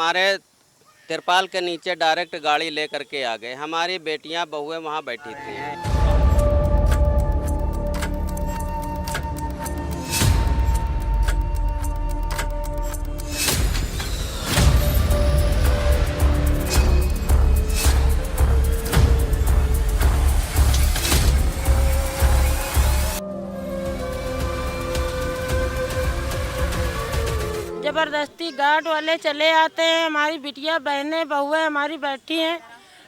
हमारे तिरपाल के नीचे डायरेक्ट गाड़ी ले करके आ गए। हमारी बेटियां बहुएं वहां बैठी थी। जबरदस्ती गार्ड वाले चले आते हैं, हमारी बिटिया बहनें बहुएं हमारी बैठी हैं,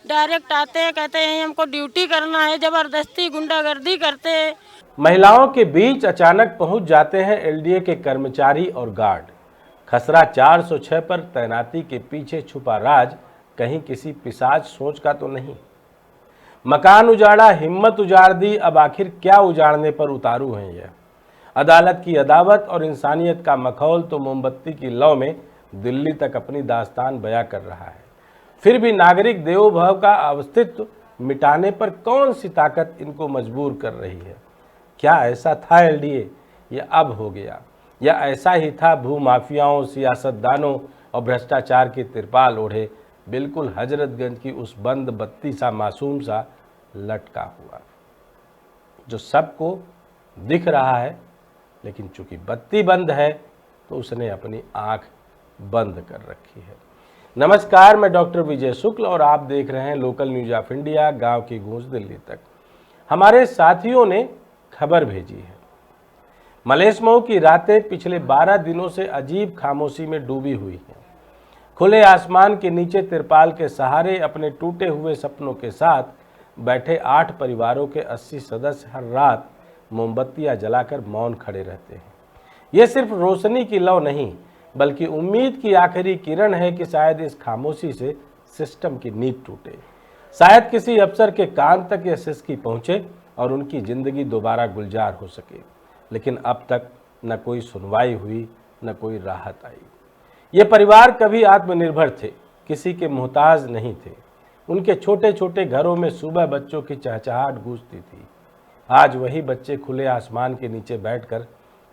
डायरेक्ट आते हैं, कहते हैं हमको ड्यूटी करना है, जबरदस्ती गुंडागर्दी करते हैं। महिलाओं के बीच अचानक पहुंच जाते हैं एलडीए के कर्मचारी और गार्ड। खसरा 406 पर तैनाती के पीछे छुपा राज कहीं किसी पिशाच सोच का तो नहीं। मकान उजाड़ा, हिम्मत उजाड़ दी, अब आखिर क्या उजाड़ने पर उतारू हैं यह। अदालत की अदावत और इंसानियत का मखौल तो मोमबत्ती की लौ में दिल्ली तक अपनी दास्तान बयां कर रहा है। फिर भी नागरिक देवोभव का अस्तित्व मिटाने पर कौन सी ताकत इनको मजबूर कर रही है? क्या ऐसा था एलडीए या अब हो गया, या ऐसा ही था भूमाफियाओं, सियासतदानों और भ्रष्टाचार के तिरपाल ओढ़े बिल्कुल हजरतगंज की उस बंद बत्ती सा मासूम सा लटका हुआ जो सबको दिख रहा है, लेकिन चूंकि बत्ती बंद है तो उसने अपनी आंख बंद कर रखी है। नमस्कार, मैं डॉक्टर विजय शुक्ल और आप देख रहे हैं लोकल न्यूज ऑफ इंडिया, गांव की गूंज दिल्ली तक। हमारे साथियों ने खबर भेजी है। मलेशमऊ की रातें पिछले 12 दिनों से अजीब खामोशी में डूबी हुई हैं। खुले आसमान के नीचे तिरपाल के सहारे अपने टूटे हुए सपनों के साथ बैठे 8 परिवारों के 80 सदस्य हर रात मोमबत्तियां जलाकर मौन खड़े रहते हैं। ये सिर्फ रोशनी की लौ नहीं, बल्कि उम्मीद की आखिरी किरण है कि शायद इस खामोशी से सिस्टम की नींव टूटे, शायद किसी अफसर के कान तक यह सिसकी पहुंचे और उनकी जिंदगी दोबारा गुलजार हो सके। लेकिन अब तक न कोई सुनवाई हुई, न कोई राहत आई। ये परिवार कभी आत्मनिर्भर थे, किसी के मोहताज नहीं थे। उनके छोटे छोटे घरों में सुबह बच्चों की चहचहाट गूंजती थी। आज वही बच्चे खुले आसमान के नीचे बैठकर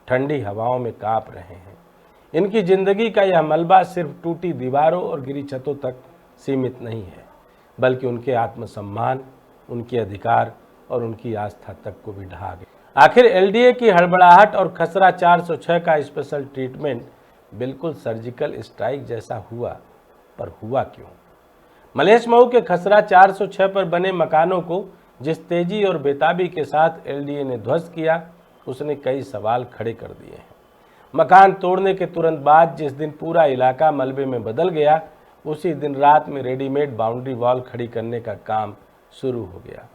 ठंडी हवाओं में कांप रहे हैं। इनकी जिंदगी का यह मलबा सिर्फ टूटी दीवारों और गिरी छतों तक सीमित नहीं है, बल्कि उनके आत्मसम्मान, उनके अधिकार और उनकी आस्था तक को भी ढहा गया। आखिर एलडीए की हड़बड़ाहट और खसरा 406 का स्पेशल ट्रीटमेंट बिल्कुल सर्जिकल स्ट्राइक जैसा हुआ, पर हुआ क्यों? मलेशमऊ के खसरा 406 पर बने मकानों को जिस तेजी और बेताबी के साथ एलडीए ने ध्वस्त किया, उसने कई सवाल खड़े कर दिए हैं। मकान तोड़ने के तुरंत बाद जिस दिन पूरा इलाका मलबे में बदल गया, उसी दिन रात में रेडीमेड बाउंड्री वॉल खड़ी करने का काम शुरू हो गया।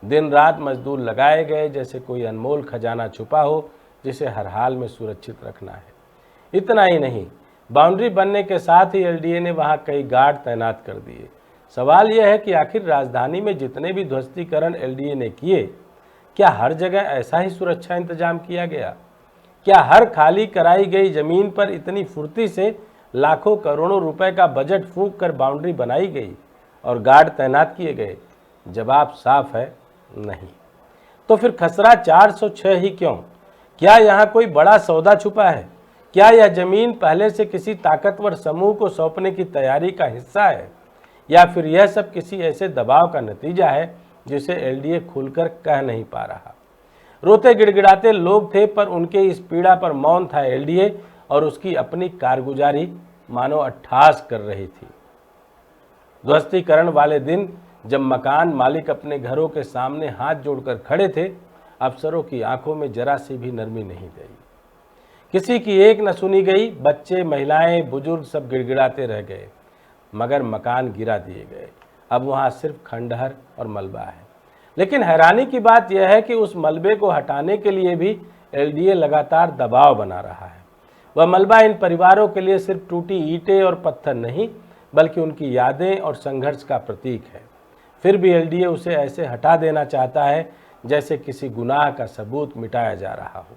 दिन रात मजदूर लगाए गए, जैसे कोई अनमोल खजाना छुपा हो जिसे हर हाल में सुरक्षित रखना है। इतना ही नहीं, बाउंड्री बनने के साथ ही एलडीए ने वहां कई गार्ड तैनात कर दिए। सवाल यह है कि आखिर राजधानी में जितने भी ध्वस्तीकरण एलडीए ने किए, क्या हर जगह ऐसा ही सुरक्षा इंतजाम किया गया? क्या हर खाली कराई गई जमीन पर इतनी फुर्ती से लाखों करोड़ों रुपए का बजट फूंक कर बाउंड्री बनाई गई और गार्ड तैनात किए गए? जवाब साफ है, नहीं। तो फिर खसरा 406 ही क्यों? क्या यहाँ कोई बड़ा सौदा छुपा है? क्या यह जमीन पहले से किसी ताकतवर समूह को सौंपने की तैयारी का हिस्सा है, या फिर यह सब किसी ऐसे दबाव का नतीजा है जिसे एलडीए खुलकर कह नहीं पा रहा? रोते गिड़गिड़ाते लोग थे, पर उनके इस पीड़ा पर मौन था एलडीए, और उसकी अपनी कारगुजारी मानो अट्ठास कर रही थी। ध्वस्तीकरण वाले दिन जब मकान मालिक अपने घरों के सामने हाथ जोड़कर खड़े थे, अफसरों की आंखों में जरा सी भी नरमी नहीं गई। किसी की एक न सुनी गई। बच्चे, महिलाएं, बुजुर्ग सब गिड़गिड़ाते रह गए, मगर मकान गिरा दिए गए। अब वहाँ सिर्फ खंडहर और मलबा है। लेकिन हैरानी की बात यह है कि उस मलबे को हटाने के लिए भी एलडीए लगातार दबाव बना रहा है। वह मलबा इन परिवारों के लिए सिर्फ टूटी ईंटें और पत्थर नहीं, बल्कि उनकी यादें और संघर्ष का प्रतीक है। फिर भी एलडीए उसे ऐसे हटा देना चाहता है जैसे किसी गुनाह का सबूत मिटाया जा रहा हो।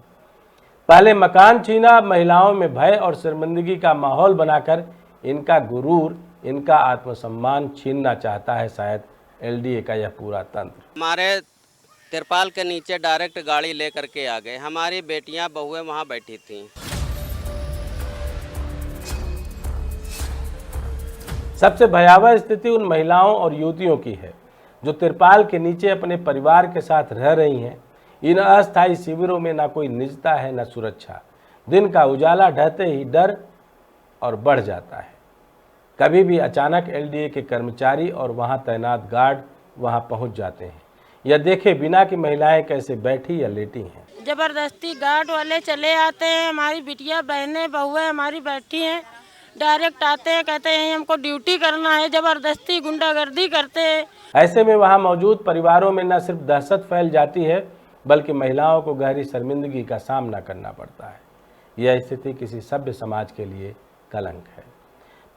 पहले मकान छीना, महिलाओं में भय और शर्मिंदगी का माहौल बनाकर इनका गुरूर, इनका आत्मसम्मान छीनना चाहता है शायद एलडीए का यह पूरा तंत्र। हमारे तिरपाल के नीचे डायरेक्ट गाड़ी ले करके आ गए। हमारी बेटियां बहुएं वहां बैठी थीं। सबसे भयावह स्थिति उन महिलाओं और युवतियों की है जो तिरपाल के नीचे अपने परिवार के साथ रह रही हैं। इन अस्थायी शिविरों में ना कोई निजता है न सुरक्षा। दिन का उजाला ढहते ही डर और बढ़ जाता है। कभी भी अचानक एलडीए के कर्मचारी और वहां तैनात गार्ड वहां पहुंच जाते हैं। यह देखे बिना कि महिलाएं कैसे बैठी या लेटी हैं। जबरदस्ती गार्ड वाले चले आते हैं, हमारी बिटिया बहनें बहुएं हमारी बैठी हैं, डायरेक्ट आते हैं, कहते हैं हमको ड्यूटी करना है, जबरदस्ती गुंडागर्दी करते हैं। ऐसे में वहां मौजूद परिवारों में न सिर्फ दहशत फैल जाती है बल्कि महिलाओं को गहरी शर्मिंदगी का सामना करना पड़ता है। यह स्थिति किसी सभ्य समाज के लिए कलंक है।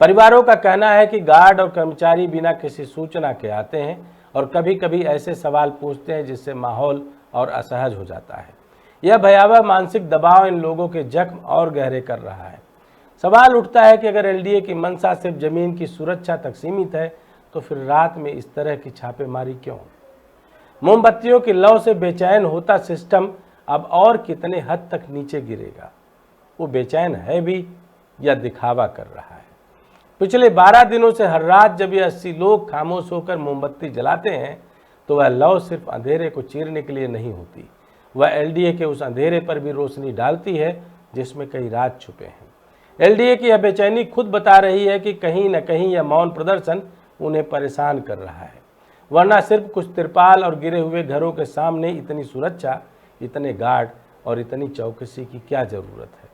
परिवारों का कहना है कि गार्ड और कर्मचारी बिना किसी सूचना के आते हैं और कभी कभी ऐसे सवाल पूछते हैं जिससे माहौल और असहज हो जाता है। यह भयावह मानसिक दबाव इन लोगों के जख्म और गहरे कर रहा है। सवाल उठता है कि अगर एलडीए की मंशा सिर्फ जमीन की सुरक्षा तक सीमित है तो फिर रात में इस तरह की छापेमारी क्यों? मोमबत्तियों की लौ से बेचैन होता सिस्टम अब और कितने हद तक नीचे गिरेगा? वो बेचैन है भी या दिखावा कर रहा है? पिछले 12 दिनों से हर रात जब ये 80 लोग खामोश होकर मोमबत्ती जलाते हैं तो वह लौ सिर्फ अंधेरे को चीरने के लिए नहीं होती, वह एलडीए के उस अंधेरे पर भी रोशनी डालती है जिसमें कई राज छुपे हैं। एलडीए की यह बेचैनी खुद बता रही है कि कहीं न कहीं यह मौन प्रदर्शन उन्हें परेशान कर रहा है, वरना सिर्फ कुछ तिरपाल और गिरे हुए घरों के सामने इतनी सुरक्षा, इतने गार्ड और इतनी चौकसी की क्या जरूरत है?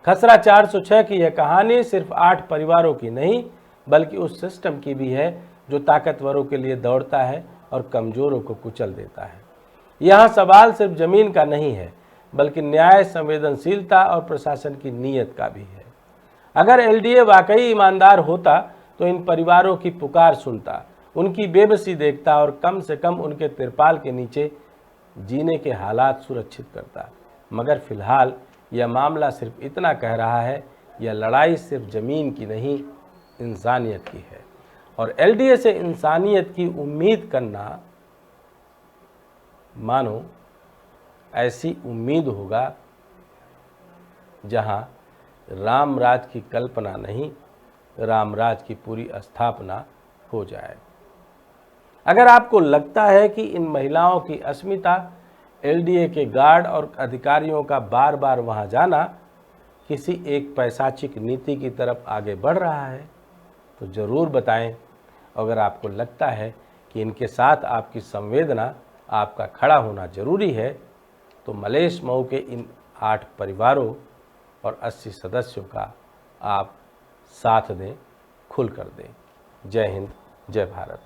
खसरा 406 की यह कहानी सिर्फ 8 परिवारों की नहीं बल्कि उस सिस्टम की भी है जो ताकतवरों के लिए दौड़ता है और कमजोरों को कुचल देता है। यहाँ सवाल सिर्फ जमीन का नहीं है बल्कि न्याय, संवेदनशीलता और प्रशासन की नीयत का भी है। अगर एलडीए वाकई ईमानदार होता तो इन परिवारों की पुकार सुनता, उनकी बेबसी देखता और कम से कम उनके तिरपाल के नीचे जीने के हालात सुरक्षित करता। मगर फिलहाल यह मामला सिर्फ इतना कह रहा है, यह लड़ाई सिर्फ जमीन की नहीं, इंसानियत की है। और एलडीए से इंसानियत की उम्मीद करना मानो ऐसी उम्मीद होगा जहां रामराज की कल्पना नहीं, रामराज की पूरी स्थापना हो जाए। अगर आपको लगता है कि इन महिलाओं की अस्मिता, एलडीए के गार्ड और अधिकारियों का बार बार वहां जाना किसी एक पैशाचिक नीति की तरफ आगे बढ़ रहा है तो ज़रूर बताएं। अगर आपको लगता है कि इनके साथ आपकी संवेदना, आपका खड़ा होना जरूरी है तो मलेश मऊ के इन 8 परिवारों और 80 सदस्यों का आप साथ दें, खुल कर दें। जय हिंद, जय भारत।